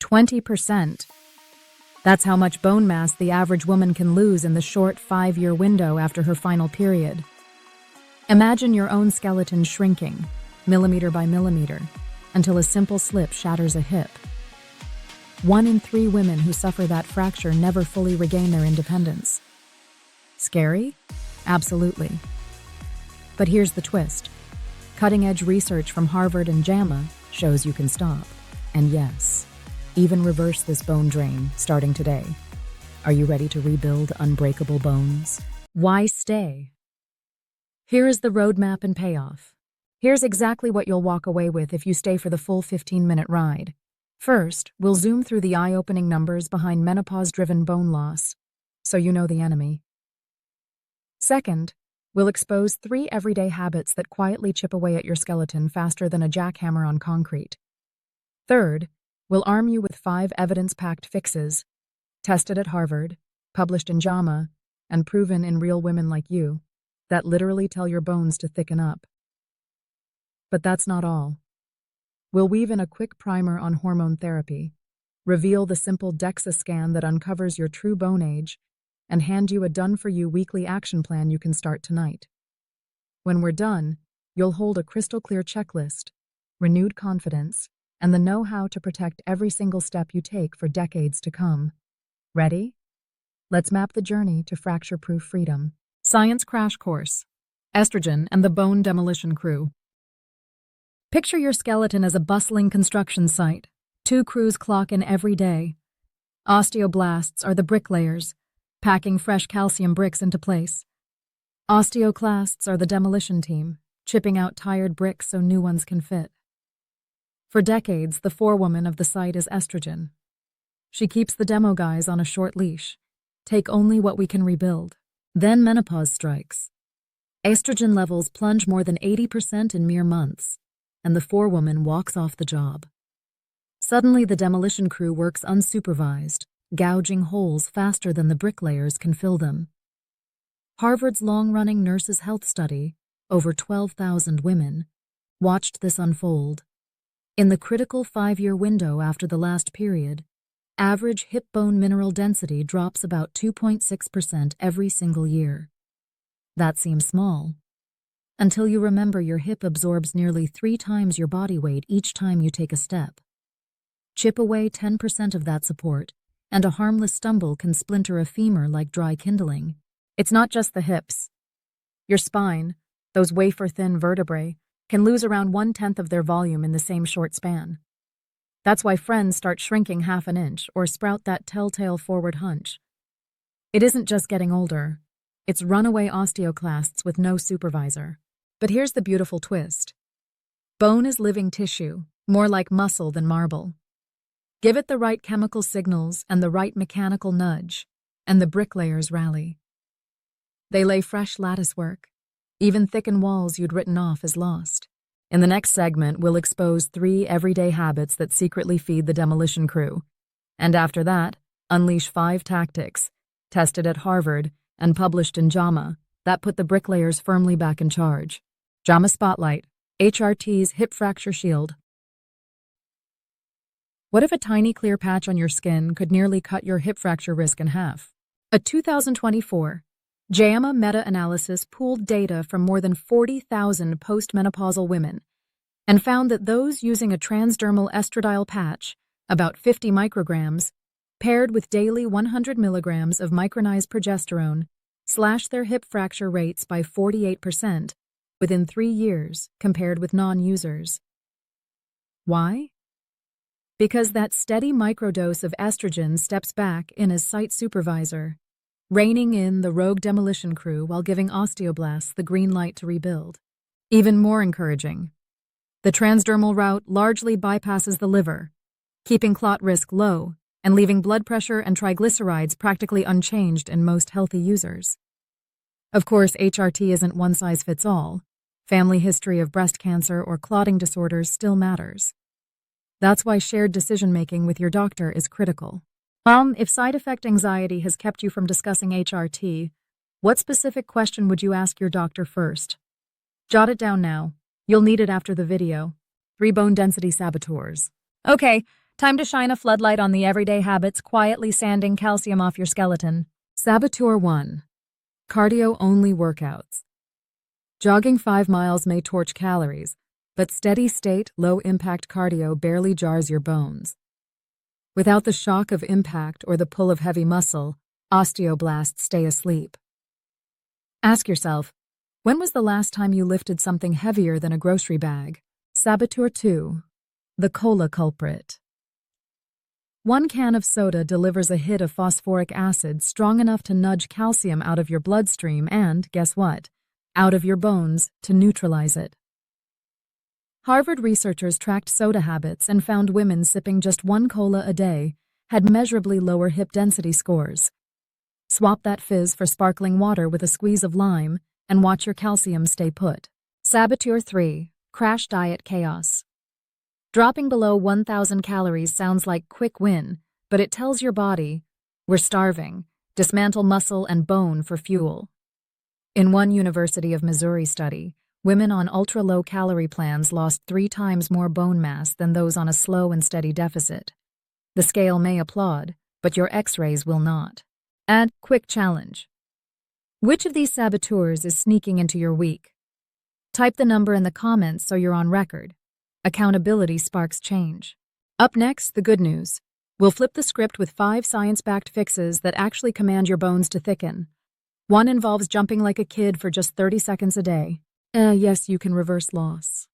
20%. That's how much bone mass the average woman can lose in the short 5-year window after her final period. Imagine your own skeleton shrinking, millimeter by millimeter, until a simple slip shatters a hip. 1 in 3 women who suffer that fracture never fully regain their independence. Scary? Absolutely. But here's the twist. Cutting-edge research from Harvard and JAMA shows you can stop. And yes, even reverse this bone drain starting today. Are you ready to rebuild unbreakable bones? Why stay? Here is the roadmap and payoff. Here's exactly what you'll walk away with if you stay for the full 15-minute ride. First, we'll zoom through the eye-opening numbers behind menopause-driven bone loss, so you know the enemy. Second, we'll expose 3 everyday habits that quietly chip away at your skeleton faster than a jackhammer on concrete. Third, we'll arm you with 5 evidence-packed fixes, tested at Harvard, published in JAMA, and proven in real women like you, that literally tell your bones to thicken up. But that's not all. We'll weave in a quick primer on hormone therapy, reveal the simple DEXA scan that uncovers your true bone age, and hand you a done-for-you weekly action plan you can start tonight. When we're done, you'll hold a crystal-clear checklist, renewed confidence, and the know-how to protect every single step you take for decades to come. Ready? Let's map the journey to fracture-proof freedom. Science Crash Course. Estrogen and the Bone Demolition Crew. Picture your skeleton as a bustling construction site. 2 crews clock in every day. Osteoblasts are the bricklayers, packing fresh calcium bricks into place. Osteoclasts are the demolition team, chipping out tired bricks so new ones can fit. For decades, the forewoman of the site is estrogen. She keeps the demo guys on a short leash. Take only what we can rebuild. Then menopause strikes. Estrogen levels plunge more than 80% in mere months, and the forewoman walks off the job. Suddenly, the demolition crew works unsupervised, gouging holes faster than the bricklayers can fill them. Harvard's long-running Nurses' Health Study, over 12,000 women, watched this unfold. In the critical 5-year window after the last period, average hip bone mineral density drops about 2.6% every single year. That seems small, until you remember your hip absorbs nearly 3 times your body weight each time you take a step. Chip away 10% of that support, and a harmless stumble can splinter a femur like dry kindling. It's not just the hips. Your spine, those wafer-thin vertebrae, can lose around 1/10 of their volume in the same short span. That's why friends start shrinking half an inch or sprout that telltale forward hunch. It isn't just getting older. It's runaway osteoclasts with no supervisor. But here's the beautiful twist. Bone is living tissue, more like muscle than marble. Give it the right chemical signals and the right mechanical nudge, and the bricklayers rally. They lay fresh lattice work. Even thicken walls you'd written off as lost. In the next segment, we'll expose 3 everyday habits that secretly feed the demolition crew. And after that, unleash 5 tactics, tested at Harvard and published in JAMA, that put the bricklayers firmly back in charge. JAMA Spotlight, HRT's Hip Fracture Shield. What if a tiny clear patch on your skin could nearly cut your hip fracture risk in half? A 2024 JAMA meta-analysis pooled data from more than 40,000 postmenopausal women and found that those using a transdermal estradiol patch, about 50 micrograms, paired with daily 100 milligrams of micronized progesterone, slashed their hip fracture rates by 48% within 3 years compared with non-users. Why? Because that steady microdose of estrogen steps back in as site supervisor, reining in the rogue demolition crew while giving osteoblasts the green light to rebuild. Even more encouraging, the transdermal route largely bypasses the liver, keeping clot risk low and leaving blood pressure and triglycerides practically unchanged in most healthy users. Of course, HRT isn't one size fits all. Family history of breast cancer or clotting disorders still matters. That's why shared decision-making with your doctor is critical. If side effect anxiety has kept you from discussing HRT, what specific question would you ask your doctor first? Jot it down now. You'll need it after the video. 3 bone density saboteurs. Okay, Time to shine a floodlight on the everyday habits quietly sanding calcium off your skeleton. Saboteur 1. Cardio-only workouts. Jogging 5 miles may torch calories, but steady-state, low-impact cardio barely jars your bones. Without the shock of impact or the pull of heavy muscle, osteoblasts stay asleep. Ask yourself, when was the last time you lifted something heavier than a grocery bag? Saboteur 2. The cola culprit. 1 can of soda delivers a hit of phosphoric acid strong enough to nudge calcium out of your bloodstream and, guess what? Out of your bones to neutralize it. Harvard researchers tracked soda habits and found women sipping just 1 cola a day had measurably lower hip density scores. Swap that fizz for sparkling water with a squeeze of lime and watch your calcium stay put. Saboteur 3. Crash diet chaos. Dropping below 1,000 calories sounds like quick win, but it tells your body, we're starving, dismantle muscle and bone for fuel. In one University of Missouri study, women on ultra-low-calorie plans lost 3 times more bone mass than those on a slow and steady deficit. The scale may applaud, but your x-rays will not. Add quick challenge. Which of these saboteurs is sneaking into your week? Type the number in the comments so you're on record. Accountability sparks change. Up next, the good news. We'll flip the script with 5 science-backed fixes that actually command your bones to thicken. 1 involves jumping like a kid for just 30 seconds a day. Yes, you can reverse loss.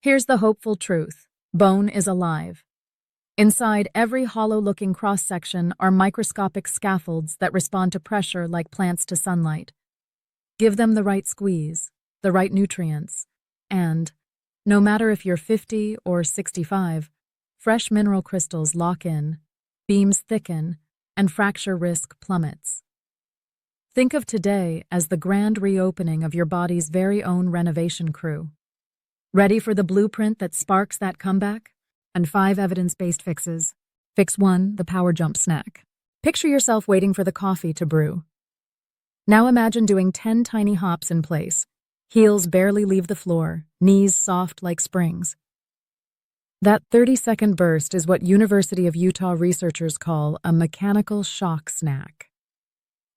Here's the hopeful truth. Bone is alive. Inside every hollow-looking cross-section are microscopic scaffolds that respond to pressure like plants to sunlight. Give them the right squeeze, the right nutrients, and, no matter if you're 50 or 65, fresh mineral crystals lock in, beams thicken, and fracture risk plummets. Think of today as the grand reopening of your body's very own renovation crew. Ready for the blueprint that sparks that comeback? And 5 evidence-based fixes. Fix 1, the power jump snack. Picture yourself waiting for the coffee to brew. Now imagine doing 10 tiny hops in place. Heels barely leave the floor, knees soft like springs. That 30-second burst is what University of Utah researchers call a mechanical shock snack.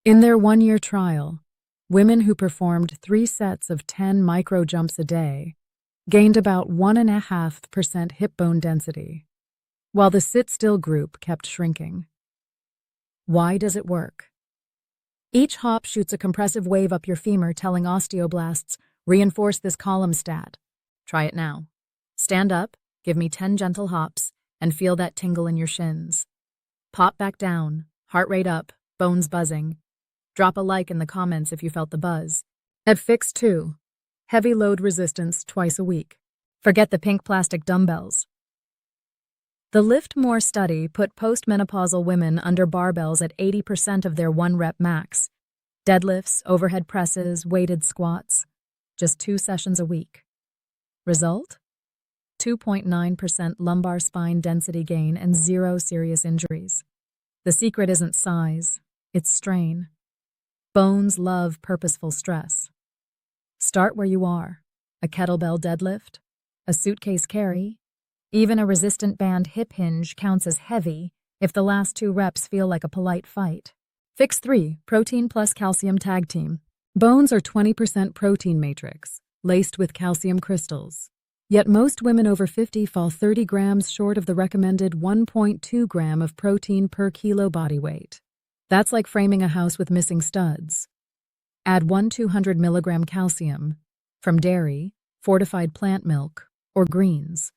In their 1-year trial, women who performed 3 sets of 10 micro jumps a day gained about 1.5% hip bone density, while the sit-still group kept shrinking. Why does it work? Each hop shoots a compressive wave up your femur telling osteoblasts, reinforce this column stat. Try it now. Stand up, give me 10 gentle hops, and feel that tingle in your shins. Pop back down, heart rate up, bones buzzing. Drop a like in the comments if you felt the buzz. At Fix 2, heavy load resistance twice a week. Forget the pink plastic dumbbells. The Lift More study put postmenopausal women under barbells at 80% of their 1-rep max. Deadlifts, overhead presses, weighted squats. Just 2 sessions a week. Result? 2.9% lumbar spine density gain and 0 serious injuries. The secret isn't size, it's strain. Bones love purposeful stress. Start where you are. A kettlebell deadlift, a suitcase carry, even a resistant band hip hinge counts as heavy if the last 2 reps feel like a polite fight. Fix 3, protein plus calcium tag team. Bones are 20% protein matrix, laced with calcium crystals. Yet most women over 50 fall 30 grams short of the recommended 1.2 gram of protein per kilo body weight. That's like framing a house with missing studs. Add 1 200 milligram calcium from dairy, fortified plant milk, or greens,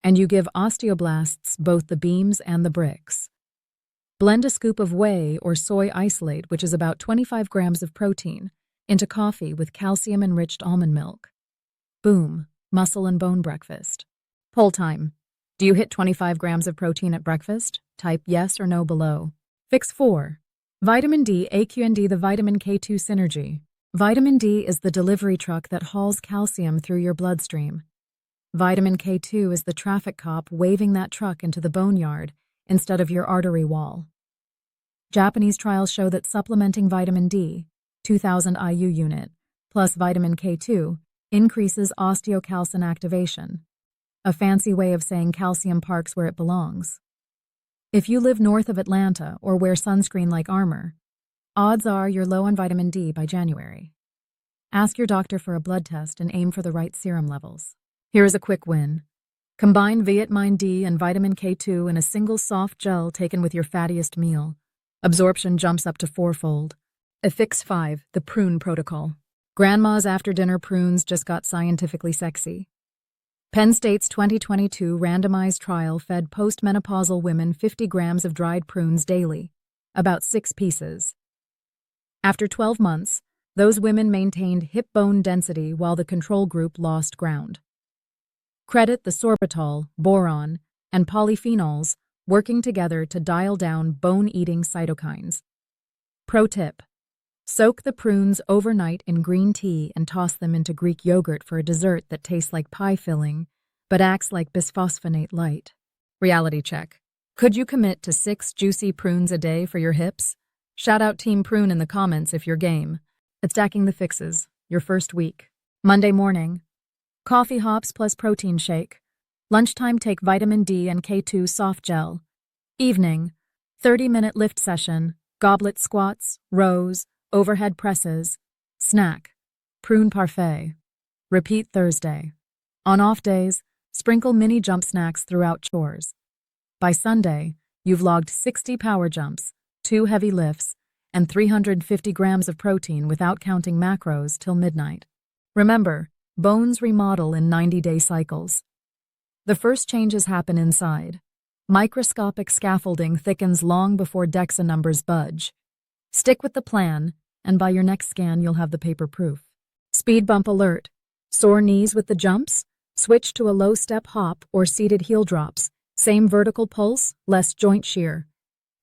and you give osteoblasts both the beams and the bricks. Blend a scoop of whey or soy isolate, which is about 25 grams of protein, into coffee with calcium-enriched almond milk. Boom, muscle and bone breakfast. Poll time. Do you hit 25 grams of protein at breakfast? Type yes or no below. Fix 4. Vitamin D, AQND, the vitamin K2 synergy. Vitamin D is the delivery truck that hauls calcium through your bloodstream. Vitamin K2 is the traffic cop waving that truck into the boneyard instead of your artery wall. Japanese trials show that supplementing vitamin D, 2000 IU unit, plus vitamin K2 increases osteocalcin activation. a fancy way of saying calcium parks where it belongs. If you live north of Atlanta or wear sunscreen like armor, odds are you're low on vitamin D by January. Ask your doctor for a blood test and aim for the right serum levels. Here is a quick win. Combine vitamin D and vitamin K2 in a single soft gel taken with your fattiest meal. Absorption jumps up to 4-fold. Affix 5, the prune protocol. Grandma's after-dinner prunes just got scientifically sexy. Penn State's 2022 randomized trial fed postmenopausal women 50 grams of dried prunes daily, about 6 pieces. After 12 months, those women maintained hip bone density while the control group lost ground. Credit the sorbitol, boron, and polyphenols working together to dial down bone-eating cytokines. Pro tip: soak the prunes overnight in green tea and toss them into Greek yogurt for a dessert that tastes like pie filling, but acts like bisphosphonate light. Reality check. Could you commit to 6 juicy prunes a day for your hips? Shout out Team Prune in the comments if you're game. It's stacking the fixes, your first week. Monday morning, coffee hops plus protein shake. Lunchtime, take vitamin D and K2 soft gel. Evening, 30-minute lift session, goblet squats, rows, overhead presses. Snack, prune parfait. Repeat Thursday. On off days, sprinkle mini jump snacks throughout chores. By Sunday, you've logged 60 power jumps, 2 heavy lifts, and 350 grams of protein without counting macros till midnight. Remember, bones remodel in 90-day cycles. The first changes happen inside. Microscopic scaffolding thickens long before DEXA numbers budge. Stick with the plan, and by your next scan you'll have the paper proof. Speed bump alert. Sore knees with the jumps? Switch to a low step hop or seated heel drops. Same vertical pulse, less joint shear.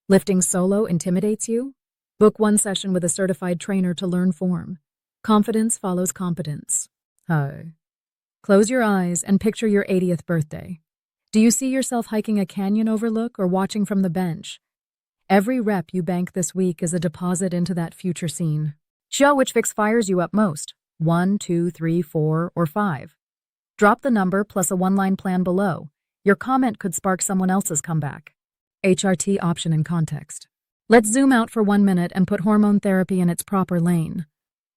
Lifting solo intimidates you? Book 1 session with a certified trainer to learn form. Confidence follows competence. Hi. Close your eyes and picture your 80th birthday. Do you see yourself hiking a canyon overlook or watching from the bench? Every rep you bank this week is a deposit into that future scene. Show which fix fires you up most. 1, 2, 3, 4, or 5. Drop the number plus a 1-line plan below. Your comment could spark someone else's comeback. HRT option and context. Let's zoom out for 1 minute and put hormone therapy in its proper lane.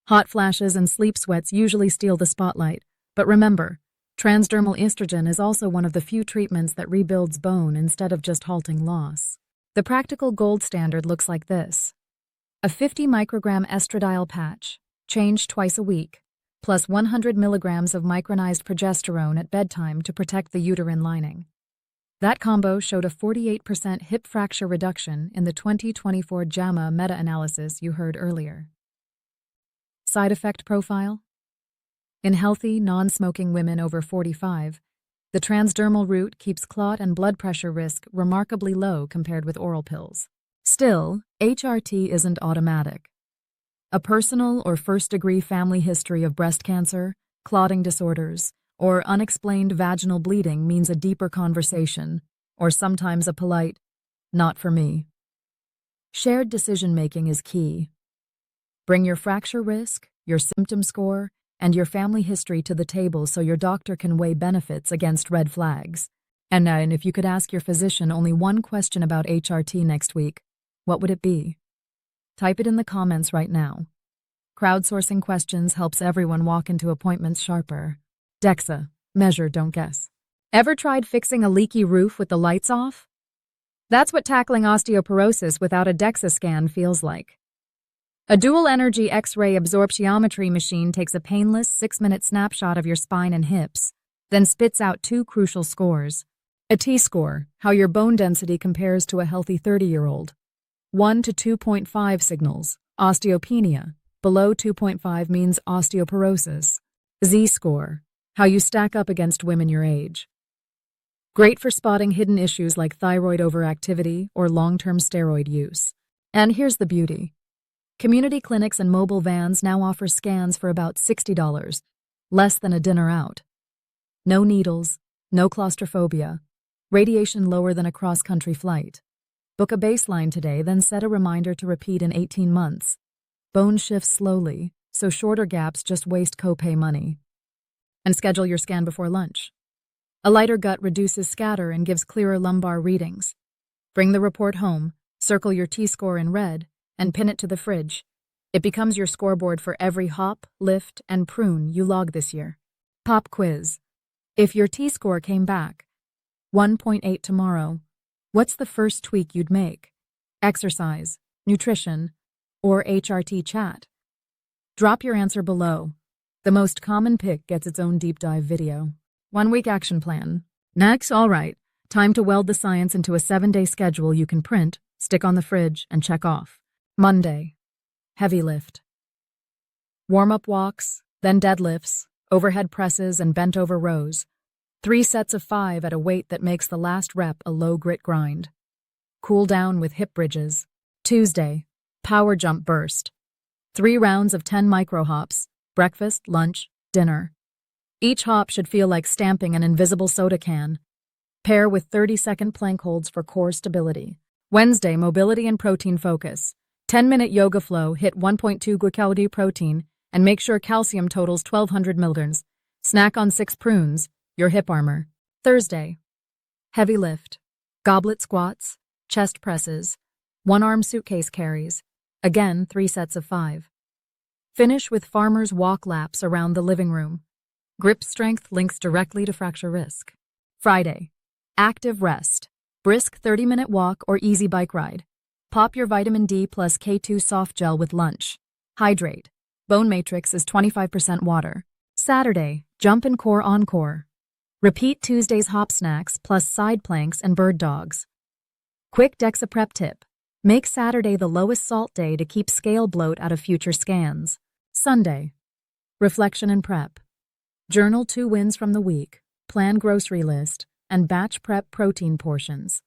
Hot flashes and sleep sweats usually steal the spotlight, but remember, transdermal estrogen is also one of the few treatments that rebuilds bone instead of just halting loss. The practical gold standard looks like this: a 50 microgram estradiol patch, changed twice a week, plus 100 milligrams of micronized progesterone at bedtime to protect the uterine lining. That combo showed a 48% hip fracture reduction in the 2024 JAMA meta-analysis you heard earlier. Side effect profile? In healthy, non-smoking women over 45, the transdermal route keeps clot and blood pressure risk remarkably low compared with oral pills. Still, HRT isn't automatic. A personal or first-degree family history of breast cancer, clotting disorders, or unexplained vaginal bleeding means a deeper conversation, or sometimes a polite, "not for me." Shared decision-making is key. Bring your fracture risk, your symptom score, and your family history to the table so your doctor can weigh benefits against red flags. And if you could ask your physician only one question about HRT next week, what would it be? Type it in the comments right now. Crowdsourcing questions helps everyone walk into appointments sharper. DEXA. Measure, don't guess. Ever tried fixing a leaky roof with the lights off? That's what tackling osteoporosis without a DEXA scan feels like. A dual-energy X-ray absorptiometry machine takes a painless 6-minute snapshot of your spine and hips, then spits out 2 crucial scores. A T-score, how your bone density compares to a healthy 30-year-old. 1 to 2.5 signals, osteopenia. Below 2.5 means osteoporosis. Z-score, how you stack up against women your age. Great for spotting hidden issues like thyroid overactivity or long-term steroid use. And here's the beauty. Community clinics and mobile vans now offer scans for about $60, less than a dinner out. No needles, no claustrophobia, radiation lower than a cross-country flight. Book a baseline today, then set a reminder to repeat in 18 months. Bone shifts slowly, so shorter gaps just waste copay money. And schedule your scan before lunch. A lighter gut reduces scatter and gives clearer lumbar readings. Bring the report home, circle your T-score in red, and pin it to the fridge. It becomes your scoreboard for every hop, lift, and prune you log this year. Pop quiz. If your T-score came back 1.8 tomorrow, what's the first tweak you'd make? Exercise, nutrition, or HRT chat? Drop your answer below. The most common pick gets its own deep dive video. 1-week action plan. Next, all right, time to weld the science into a 7-day schedule you can print, stick on the fridge, and check off. Monday. Heavy lift. Warm-up walks, then deadlifts, overhead presses, and bent-over rows. 3 sets of 5 at a weight that makes the last rep a low-grit grind. Cool down with hip bridges. Tuesday. Power jump burst. 3 rounds of 10 micro-hops, breakfast, lunch, dinner. Each hop should feel like stamping an invisible soda can. Pair with 30-second plank holds for core stability. Wednesday, mobility and protein focus. 10-minute yoga flow, hit 1.2 glucality protein, and make sure calcium totals 1,200 mg. Snack on 6 prunes, your hip armor. Thursday, heavy lift. Goblet squats, chest presses, 1-arm suitcase carries. Again, 3 sets of 5. Finish with farmer's walk laps around the living room. Grip strength links directly to fracture risk. Friday, active rest. Brisk 30-minute walk or easy bike ride. Pop your vitamin D plus K2 soft gel with lunch. Hydrate. Bone matrix is 25% water. Saturday, jump and core encore. Repeat Tuesday's hop snacks plus side planks and bird dogs. Quick DEXA prep tip. Make Saturday the lowest salt day to keep scale bloat out of future scans. Sunday, reflection and prep. Journal 2 wins from the week, plan grocery list, and batch prep protein portions.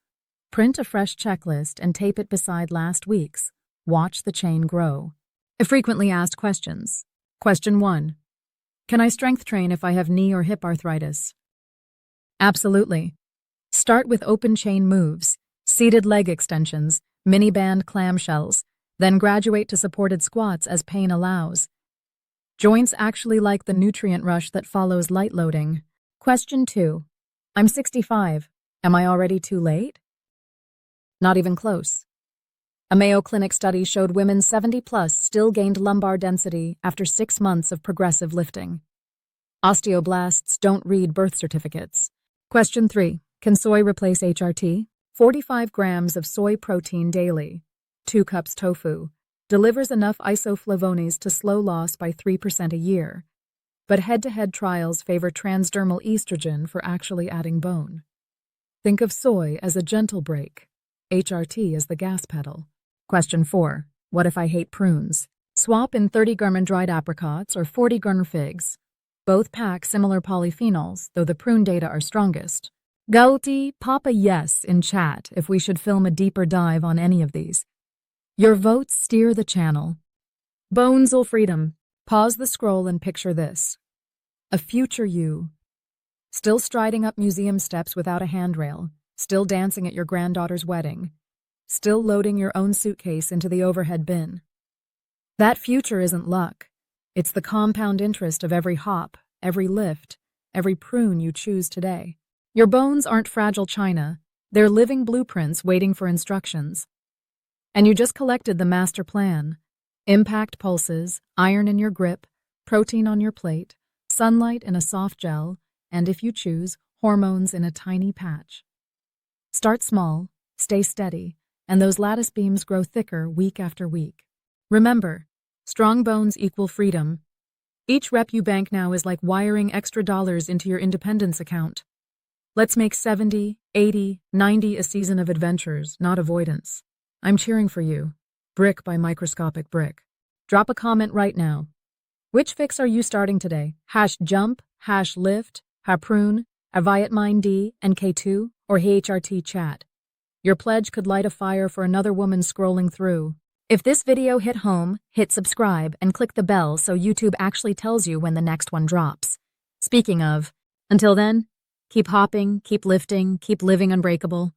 Print a fresh checklist and tape it beside last week's. Watch the chain grow. Frequently asked questions. Question 1. Can I strength train if I have knee or hip arthritis? Absolutely. Start with open chain moves, seated leg extensions, mini band clamshells, then graduate to supported squats as pain allows. Joints actually like the nutrient rush that follows light loading. Question 2. I'm 65. Am I already too late? Not even close. A Mayo Clinic study showed women 70 plus still gained lumbar density after 6 months of progressive lifting. Osteoblasts don't read birth certificates. Question 3. Can soy replace HRT? 45 grams of soy protein daily. 2 cups tofu. Delivers enough isoflavones to slow loss by 3% a year. But head-to-head trials favor transdermal estrogen for actually adding bone. Think of soy as a gentle brake, HRT as the gas pedal. Question 4. What if I hate prunes? Swap in 30-gram dried apricots or 40-gram figs. Both pack similar polyphenols, though the prune data are strongest. Guilty, pop a yes in chat if we should film a deeper dive on any of these. Your votes steer the channel. Bonesal freedom. Pause the scroll and picture this. A future you. Still striding up museum steps without a handrail. Still dancing at your granddaughter's wedding. Still loading your own suitcase into the overhead bin. That future isn't luck. It's the compound interest of every hop, every lift, every prune you choose today. Your bones aren't fragile china. They're living blueprints waiting for instructions. And you just collected the master plan. Impact pulses, iron in your grip, protein on your plate, sunlight in a soft gel, and if you choose, hormones in a tiny patch. Start small, stay steady, and those lattice beams grow thicker week after week. Remember, strong bones equal freedom. Each rep you bank now is like wiring extra dollars into your independence account. Let's make 70, 80, 90 a season of adventures, not avoidance. I'm cheering for you. Brick by microscopic brick. Drop a comment right now. Which fix are you starting today? #jump, #lift, #prune, #vitamine D and K2, or HRT chat? Your pledge could light a fire for another woman scrolling through. If this video hit home, hit subscribe and click the bell so YouTube actually tells you when the next one drops. Speaking of, until then, keep hopping, keep lifting, keep living unbreakable.